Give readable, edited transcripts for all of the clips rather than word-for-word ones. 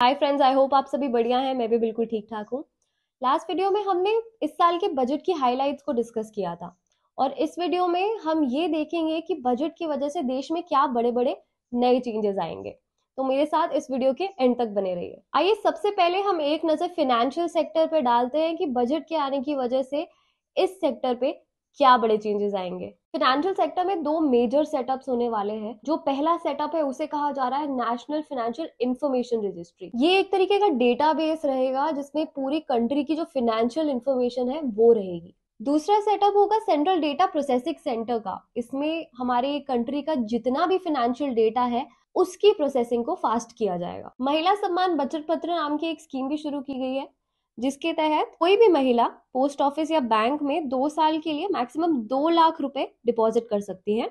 Hi friends, I hope आप सभी बढ़िया हैं। मैं भी बिल्कुल ठीक ठाक हूँ। लास्ट वीडियो में हमने इस साल के बजट की हाइलाइट्स को डिस्कस किया था और इस वीडियो में हम ये देखेंगे कि बजट की वजह से देश में क्या बड़े बड़े नए चेंजेस आएंगे। तो मेरे साथ इस वीडियो के एंड तक बने रहिए। आइए सबसे पहले हम एक नजर फाइनेंशियल सेक्टर पे डालते हैं कि बजट के आने की वजह से इस सेक्टर पे क्या बड़े चेंजेस आएंगे। फाइनेंशियल सेक्टर में दो मेजर सेटअप्स होने वाले हैं। जो पहला सेटअप है उसे कहा जा रहा है नेशनल फाइनेंशियल इंफॉर्मेशन रजिस्ट्री। ये एक तरीके का डेटाबेस रहेगा जिसमें पूरी कंट्री की जो फाइनेंशियल इंफॉर्मेशन है वो रहेगी। दूसरा सेटअप होगा सेंट्रल डेटा प्रोसेसिंग सेंटर का। इसमें हमारे कंट्री का जितना भी फाइनेंशियल डेटा है उसकी प्रोसेसिंग को फास्ट किया जाएगा। महिला सम्मान बचत पत्र नाम की एक स्कीम भी शुरू की गई है जिसके तहत कोई भी महिला पोस्ट ऑफिस या बैंक में 2 साल के लिए मैक्सिमम 2 लाख रुपए डिपॉजिट कर सकती है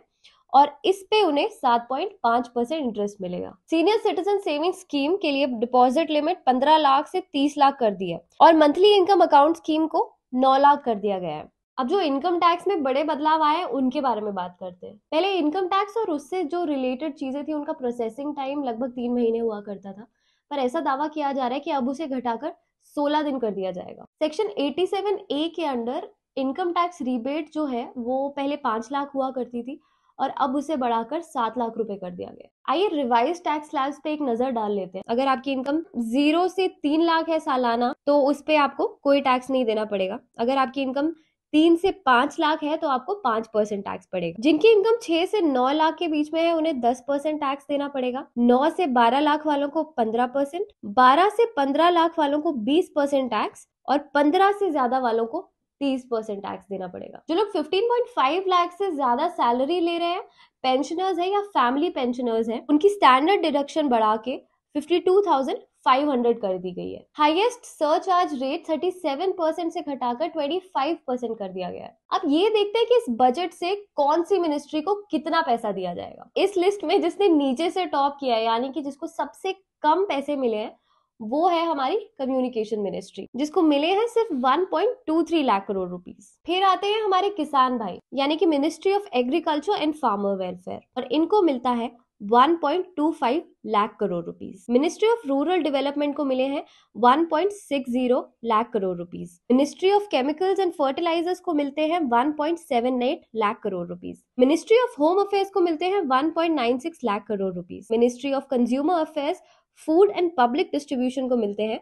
और इस पे उन्हें 7.5% इंटरेस्ट मिलेगा। सीनियर सिटीजन सेविंग स्कीम के लिए डिपॉजिट लिमिट 15 लाख से 30 लाख कर दी है और मंथली इनकम अकाउंट स्कीम को 9 लाख कर दिया गया है। अब जो इनकम टैक्स में बड़े बदलाव आए उनके बारे में बात करते हैं। पहले इनकम टैक्स और उससे जो रिलेटेड चीजें थी उनका प्रोसेसिंग टाइम लगभग 3 महीने हुआ करता था, पर ऐसा दावा किया जा रहा है कि अब उसे घटाकर 16 दिन कर दिया जाएगा। सेक्शन 87A के अंडर इनकम टैक्स रिबेट जो है वो पहले 5 लाख हुआ करती थी और अब उसे बढ़ाकर 7 लाख रुपए कर दिया गया। आइए रिवाइज टैक्स स्लैब्स पे एक नजर डाल लेते हैं। अगर आपकी इनकम 0 से 3 लाख है सालाना तो उस पे आपको कोई टैक्स नहीं देना पड़ेगा। अगर आपकी इनकम 3 से 5 लाख है तो आपको 5% टैक्स पड़ेगा। जिनकी इनकम 6 से 9 लाख के बीच में है उन्हें 10% टैक्स देना पड़ेगा। 9 से 12 लाख वालों को 15%, 12 से 15 लाख वालों को 20% टैक्स और 15 से ज्यादा वालों को 30% टैक्स देना पड़ेगा। जो लोग 15.5 लाख से ज्यादा सैलरी ले रहे हैं, पेंशनर्स है या फैमिली पेंशनर्स है, उनकी स्टैंडर्ड डिडक्शन बढ़ा के 52,500 कर दी गई है। हाईएस्ट सरचार्ज रेट 37% से घटाकर 25% कर दिया गया है। अब ये देखते हैं कि इस बजट से कौन सी मिनिस्ट्री को कितना पैसा दिया जाएगा। इस लिस्ट में जिसने नीचे से टॉप किया है, यानी कि जिसको सबसे कम पैसे मिले हैं, वो है हमारी कम्युनिकेशन मिनिस्ट्री, जिसको मिले हैं सिर्फ 1.23 लाख करोड़ रुपीस। फिर आते हैं हमारे किसान भाई, यानी कि ministry of agriculture and farmer welfare, और इनको मिलता है 1.25 lakh crore rupees. Ministry of rural development को मिले हैं 1.60 lakh crore rupees. Ministry of chemicals and fertilisers को मिलते हैं 1.78 lakh crore rupees. Ministry of home affairs को मिलते हैं 1.96 lakh crore rupees. Ministry of consumer affairs, food and public distribution को मिलते हैं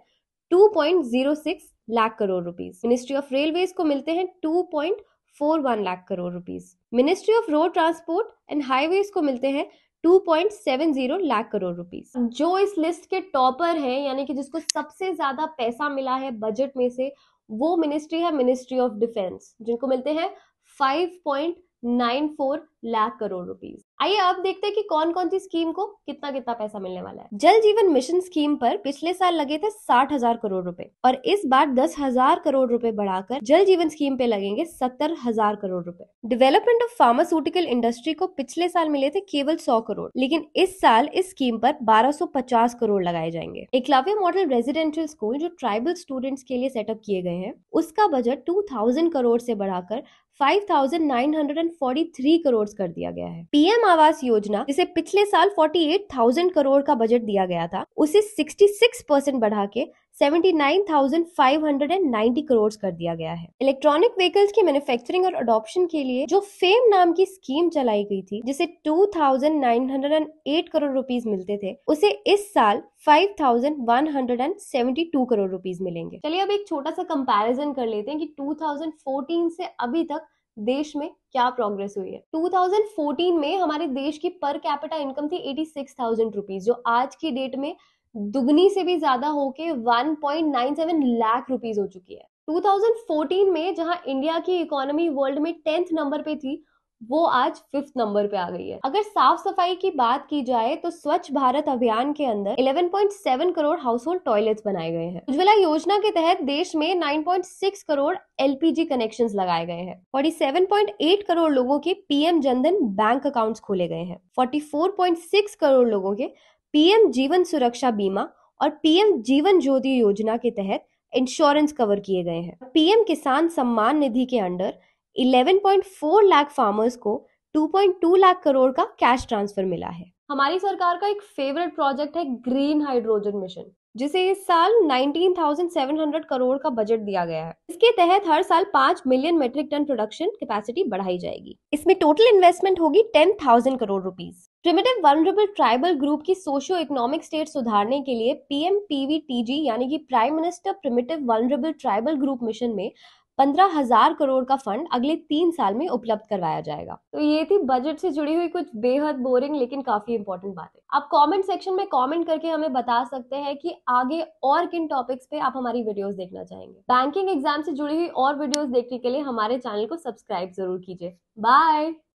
2.06 lakh crore rupees. Ministry of railways को मिलते हैं 2.41 lakh crore rupees. Ministry of road transport and highways को मिलते हैं 2.70 लाख करोड़ रुपीस। जो इस लिस्ट के टॉपर है, यानी कि जिसको सबसे ज्यादा पैसा मिला है बजट में से, वो मिनिस्ट्री है मिनिस्ट्री ऑफ डिफेंस, जिनको मिलते हैं 5.94 लाख करोड़ रुपीस। आइए अब देखते हैं कि कौन कौन सी स्कीम को कितना कितना पैसा मिलने वाला है। जल जीवन मिशन स्कीम पर पिछले साल लगे थे 60,000 करोड़ रुपए और इस बार 10,000 करोड़ रुपए बढ़ाकर जल जीवन स्कीम पे लगेंगे 70,000 करोड़ रुपए। डेवलपमेंट ऑफ फार्मास्यूटिकल इंडस्ट्री को पिछले साल मिले थे केवल 100 करोड़, लेकिन इस साल इस स्कीम पर 1250 करोड़ लगाए जाएंगे। एकलव्य मॉडल रेजिडेंशियल स्कूल जो ट्राइबल स्टूडेंट्स के लिए सेटअप किए गए हैं, उसका बजट 2000 करोड़ से बढ़ाकर 5,943 करोड़ कर दिया गया है। पीएम आवास योजना, जिसे पिछले साल 48,000 करोड़ का बजट दिया गया था, उसे 66% बढ़ा के 79,590 करोड़ कर दिया गया है। इलेक्ट्रॉनिक व्हीकल्स की मैन्युफैक्चरिंग और अडॉप्शन के लिए जो फेम नाम की स्कीम चलाई गई थी, जिसे 2,908 करोड़ रुपीस मिलते थे, उसे इस साल 5,172 करोड़ रुपीस मिलेंगे। चलिए अब एक छोटा सा कंपैरिजन कर लेते हैं कि 2014 से अभी तक देश में क्या प्रोग्रेस हुई है। 2014 में हमारे देश की पर कैपिटा इनकम थी 86,000 रुपीज, जो आज की डेट में दुगनी से भी ज्यादा होके 1.97 लाख रुपीज हो चुकी है। 2014 में जहां इंडिया की इकोनॉमी वर्ल्ड में 10th नंबर पे थी, वो आज 5th नंबर पे आ गई है। अगर साफ सफाई की बात की जाए तो स्वच्छ भारत अभियान के अंदर 11.7 करोड़ हाउस होल्ड टॉयलेट्स बनाए गए हैं। उज्ज्वला योजना के तहत देश में 9.6 करोड़ एलपीजी कनेक्शंस लगाए गए हैं। 47.8 करोड़ लोगों के पीएम जनधन बैंक अकाउंट्स खोले गए हैं। 44.6 करोड़ लोगों के पीएम जीवन सुरक्षा बीमा और पीएम जीवन ज्योति योजना के तहत इंश्योरेंस कवर किए गए हैं। पीएम किसान सम्मान निधि के अंडर 11.4 लाख फार्मर्स को 2.2 लाख करोड़ का कैश ट्रांसफर मिला है। हमारी सरकार का एक फेवरेट प्रोजेक्ट है ग्रीन हाइड्रोजन मिशन। जिसे इस साल 19,700 करोड़ का बजट दिया गया है। इसके तहत हर साल 5 million metric tonne production capacity बढ़ाई जाएगी। इसमें टोटल इन्वेस्टमेंट होगी 10,000 crore rupees. Primitive vulnerable tribal group की सोशियो इकोनॉमिक स्टेट सुधारने के लिए पीएमपीवीटीजी यानी कि prime minister primitive vulnerable tribal group mission में 15,000 करोड़ का फंड अगले 3 साल में उपलब्ध करवाया जाएगा। तो ये थी बजट से जुड़ी हुई कुछ बेहद बोरिंग लेकिन काफी इंपॉर्टेंट बातें। आप कमेंट सेक्शन में कमेंट करके हमें बता सकते हैं कि आगे और किन टॉपिक्स पे आप हमारी वीडियोस देखना चाहेंगे। बैंकिंग एग्जाम से जुड़ी हुई और वीडियोस देखने के लिए हमारे चैनल को सब्सक्राइब जरूर कीजिए। बाय।